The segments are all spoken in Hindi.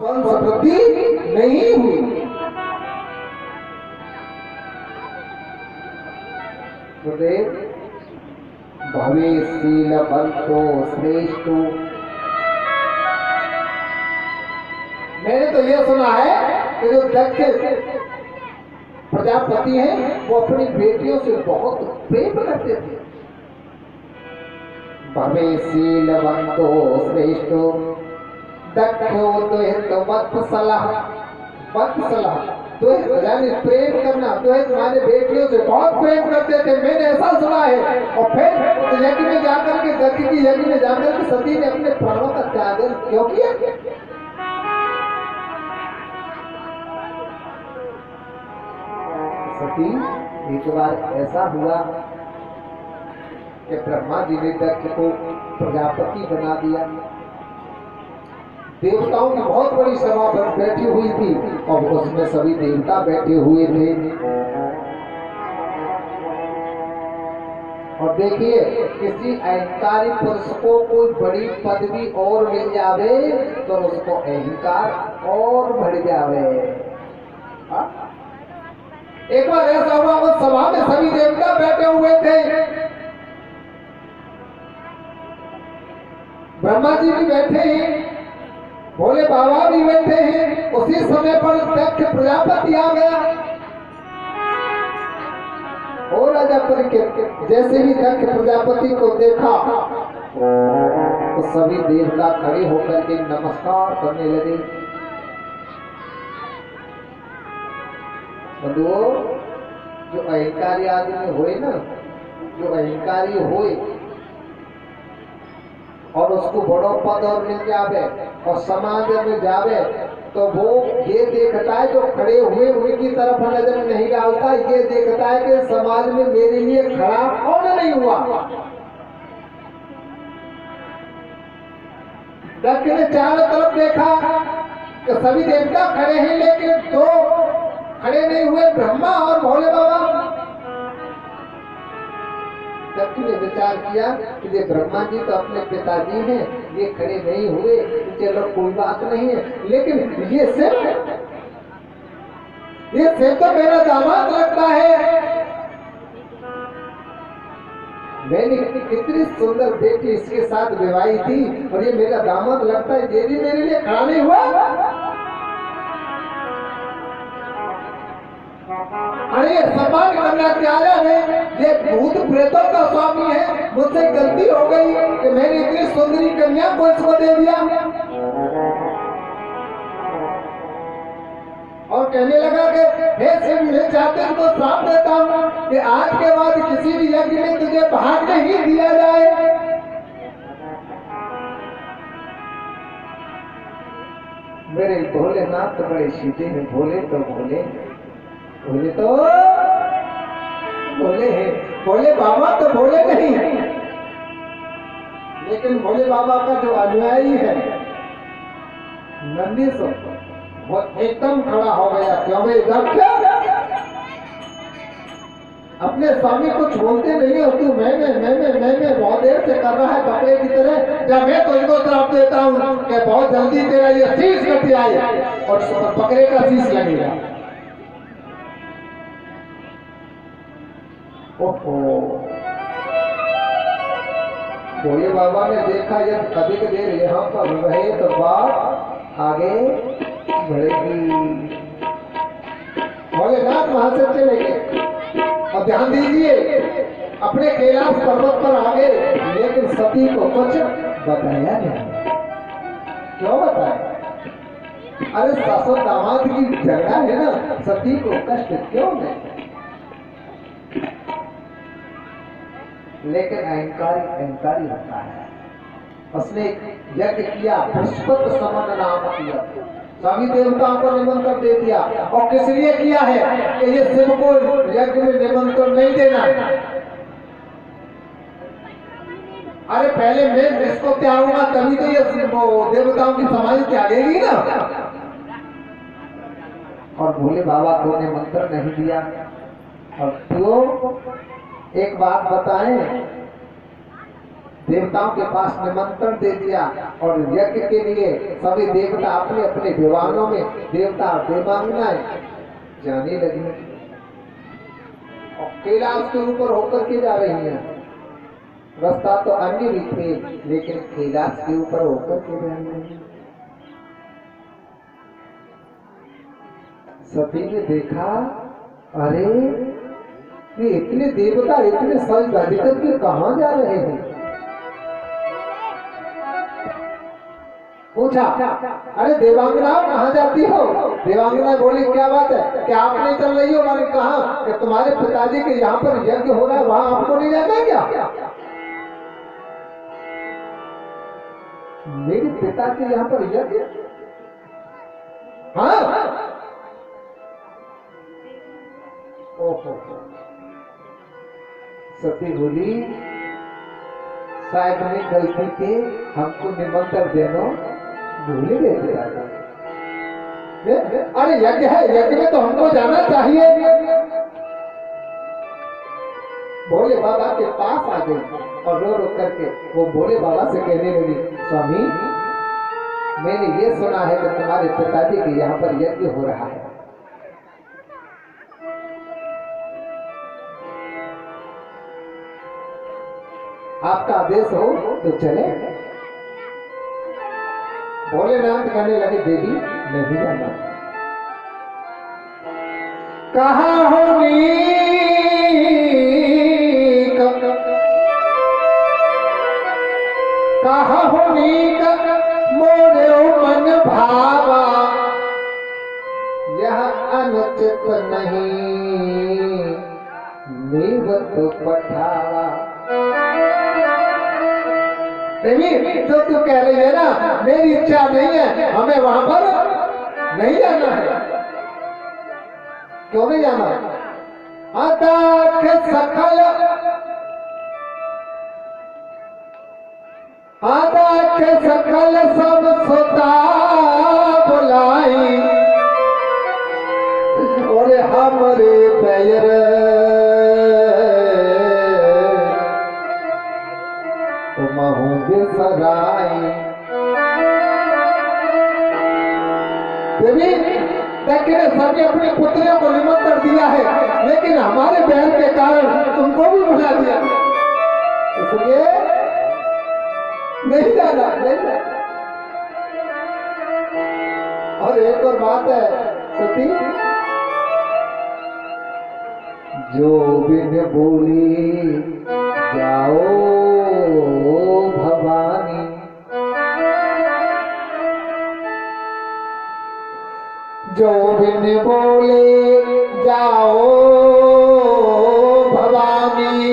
समृद्धि नहीं हुई। गुरुदेव भवेशीलवंतो श्रेष्ठो, मैंने तो यह सुना है कि जो दक्ष प्रजापति हैं वो अपनी बेटियों से बहुत प्रेम करते थे। भवेशीलवंतो श्रेष्ठो दक्षो दुहित वत्सला, वत्सला तो यानी प्रेम करना, तो तुम्हारे बेटियों से बहुत प्रेम करते थे, मैंने ऐसा सुना है। और फिर यज्ञ में जाकर के दक्ष की यज्ञ में जाकर के सती ने अपने प्राणों का त्याग क्यों किया? सती एक बार ऐसा हुआ कि ब्रह्मा जी ने दक्ष को प्रजापति बना दिया। देवताओं की बहुत बड़ी सभा बैठी हुई थी और उसमें सभी देवता बैठे हुए थे। और देखिए किसी अहंकारी पुरुष को कोई बड़ी पदवी और मिल जावे तो उसको अहंकार और बढ़ जावे। एक बार ऐसा हुआ उस सभा में सभी देवता बैठे हुए थे, ब्रह्मा जी भी बैठे हैं, भोले बाबा भी बैठे हैं। उसी समय पर दक्ष प्रजापति आ गया और राजा परीक्षित जैसे ही दक्ष प्रजापति को देखा तो सभी देवता खड़े होकर के नमस्कार करने लगे। बंधुओं, जो अहंकारी आदमी होए ना, जो अहंकारी होए और उसको बड़ो पद और मिल जावे और समाज में जावे तो वो ये देखता है, जो खड़े हुए उनकी तरफ नजर नहीं डालता, ये देखता है कि समाज में मेरे लिए खड़ा कौन नहीं हुआ। दक्ष ने चारों तरफ देखा कि सभी देवता खड़े हैं लेकिन दो खड़े नहीं हुए, ब्रह्मा और भोले बाबा। दक्ष ने विचार किया कि ये ब्रह्मा जी तो अपने पिताजी हैं, ये खड़े नहीं हुए, चलो कोई बात नहीं है, लेकिन ये सिर्फ तो मेरा दामाद लगता है। मैंने कितनी सुंदर बेटी इसके साथ विवाही थी और ये मेरा दामाद लगता है, ये भी मेरे लिए खड़ा नहीं हुआ। अरे सम्मान करना प्यारा है, ये भूत प्रेतों का स्वामी है, मुझसे गलती हो गई कि मैंने इतनी सुंदरी कन्या को इसको दे दिया। और कहने लगा कि हे शिव, मैं चाहते हैं तो श्राप देता हूँ कि आज के बाद किसी भी यज्ञ में तुझे भाग नहीं दिया जाए। मेरे भोलेनाथ तो बड़े सीधे हैं, भोले तो भोले, भोले तो भोले हैं, भोले बाबा तो भोले नहीं है। लेकिन भोले बाबा का जो अनुयायी है नंदी सो वो एकदम खड़ा हो गया। क्यों भाई दक्ष, अपने स्वामी कुछ बोलते नहीं हो, तू मैं बहुत देर से कर रहा है कपड़े की तरह। जब मैं तुझको श्राप देता हूँ कि बहुत जल्दी तेरा ये शीश कट जाए और बकरे का शीश लगेगा। भोले बाबा ने देखा जब अधिक देर यहाँ पर रहे तो बात आगे बढ़ेगी। भोलेनाथ वहां से चले गए। और ध्यान दीजिए, अपने कैलाश पर्वत पर आ गए, लेकिन सती को कुछ बताया नहीं। क्यों बताया? अरे ससुर दामाद की झगड़ा है ना, सती को कष्ट क्यों नहीं? लेकिन अहंकारी होता है। उसने यज्ञ किया, पुष्पक समन नाम किया, सभी देवताओं को निमंत्रण दे दिया। और किस लिए किया है कि ये शिव को यज्ञ में निमंत्रण नहीं देना। अरे पहले मैं इसको त्यागूंगा तभी तो ये देवताओं की समाधि त्यागेगी ना। और भोले बाबा को निमंत्रण नहीं दिया। और तो एक बात बताएं, देवताओं के पास निमंत्रण दे दिया और यज्ञ के लिए सभी देवता अपने अपने विमानों में देवता देवांगनाएं जाने लगी और कैलाश के ऊपर होकर के जा रही हैं। रास्ता तो अन्य भी थे लेकिन कैलाश के ऊपर होकर के जा रही हैं। सती ने देखा, अरे ये इतने देवता इतने सज धज करके कहाँ जा रहे हैं। पूछा, अरे देवांगना कहाँ जाती हो? देवांगना बोली, क्या बात है, क्या आप नहीं चल रही हो? मैंने कहा कि तुम्हारे पिताजी के यहाँ पर यज्ञ हो रहा है, वहां आपको नहीं जाना है क्या? मेरे पिता के यहाँ पर यज्ञ? हाँ। ओहो, सती बोली, शायद ने गलती के हमको निमंत्रण देना भूल गए पिताजी। अरे यज्ञ है, यज्ञ में तो हमको जाना चाहिए। भोले बाबा के पास आ गई और रो रो करके वो भोले बाबा से कहने लगी, स्वामी मैंने ये सुना है कि तुम्हारे पिताजी के यहाँ पर यज्ञ हो रहा है, आपका आदेश हो तो चले। भोलेनाथ कहने लगे, देवी नहीं जाना। कहा होनी मोरे मन भावा, यह अनुचित नहीं नीवत पठावा। देवी जो तू कह रही है ना, मेरी इच्छा नहीं है, हमें वहां पर नहीं जाना है। क्यों नहीं जाना? आदाख सकल सब सोता बुलाई, और हमरे पैर देवी देखिए, सबने अपने पुत्रियों को निमंत्रण दिया है, लेकिन हमारे बहन के कारण तुमको भी बुला दिया, इसलिए नहीं जाना, नहीं जाना। और एक और बात है सती, जो बिन बोली जाओ भवानी, जो बिन बोले जाओ भवानी,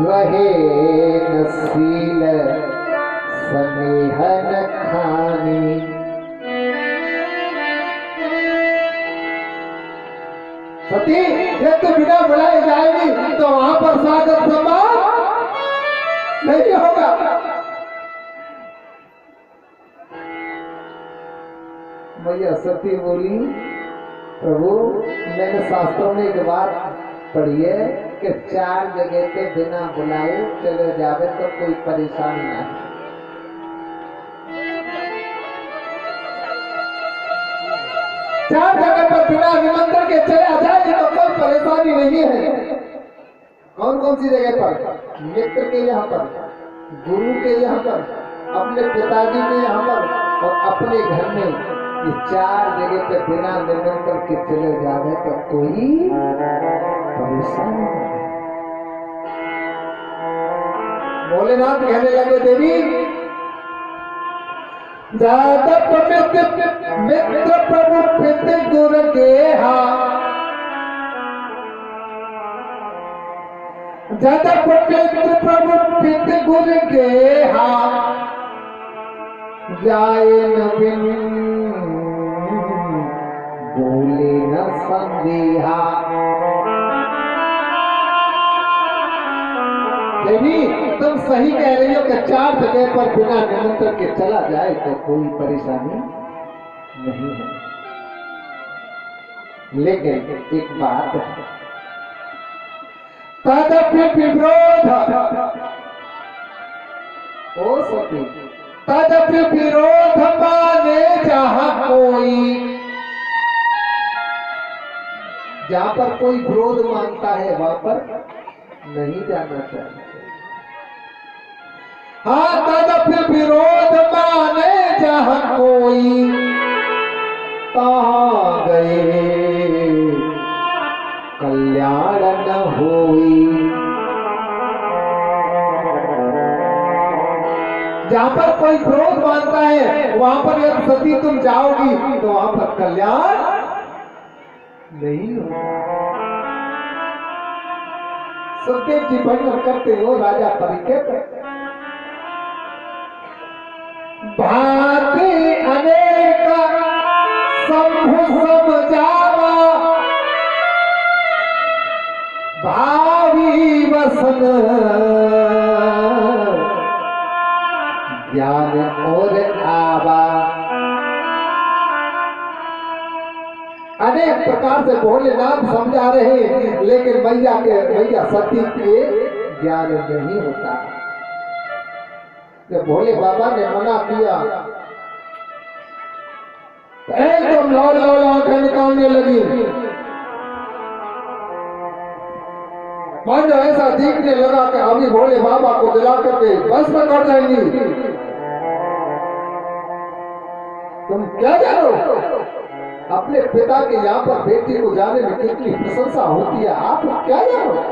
रहे नसील स्नेहन खानी। सती ये तो बिना बुलाए जाएगी तो वहां पर स्वागत सम्मान नहीं होगा। मैया सती बोली, प्रभु मैंने शास्त्रों में एक बात पढ़ी है कि 4 जगह पे बिना बुलाए चले जावे तो कोई परेशानी ना है। चार जगह पर बिना निमंत्रण के चले आ जाए तो कोई परेशानी नहीं है। कौन कौन सी जगह पर? मित्र के यहाँ पर, गुरु के यहाँ पर, अपने पिताजी के यहाँ पर और अपने घर में। ये 4 जगह पे बिना निमंत्रण के चले जावे तो कोई परेशानी नहीं। भोलेनाथ कहने लगे, देवी ज्यादा मित्र प्रभु पित गुरु गेहा, ज्यादा मित्र प्रभु पित गुरु गेहा, जाए न बिन बोले न संदेहा। देवी तुम सही कह रही हो कि 4 जगह पर बिना निमंत्रण के चला जाए तो कोई परेशानी नहीं है, लेकिन एक बात है, तदपि विरोध ओ सती, तदपि विरोध माने जहां कोई, जहां पर कोई विरोध मानता है वहां पर नहीं जाना चाहिए। हाँ, तदपि विरोध माने जहां कोई, कहाँ गए कल्याण न होई। जहां पर कोई क्रोध मानता है वहां पर यदि सती तुम जाओगी तो वहां पर कल्याण नहीं होगा। सुखदेव जी वर्णन करते हो राजा परिकेत, भांति अनेक शंभु समझावा, भावी वसन ज्ञान और आवा। अनेक प्रकार से भोलेनाथ समझा रहे हैं, लेकिन मैया सती के ज्ञान नहीं होता। जब भोले बाबा ने मना किया तो एकदम लाल लाल आंखें निकालने लगी, मन ऐसा दिखने लगा कि अभी भोले बाबा को जला करके बस में कर जाएंगी। तुम क्या जानो अपने पिता के यहाँ पर बेटी को जाने में कितनी प्रशंसा होती है, आप क्या जानो।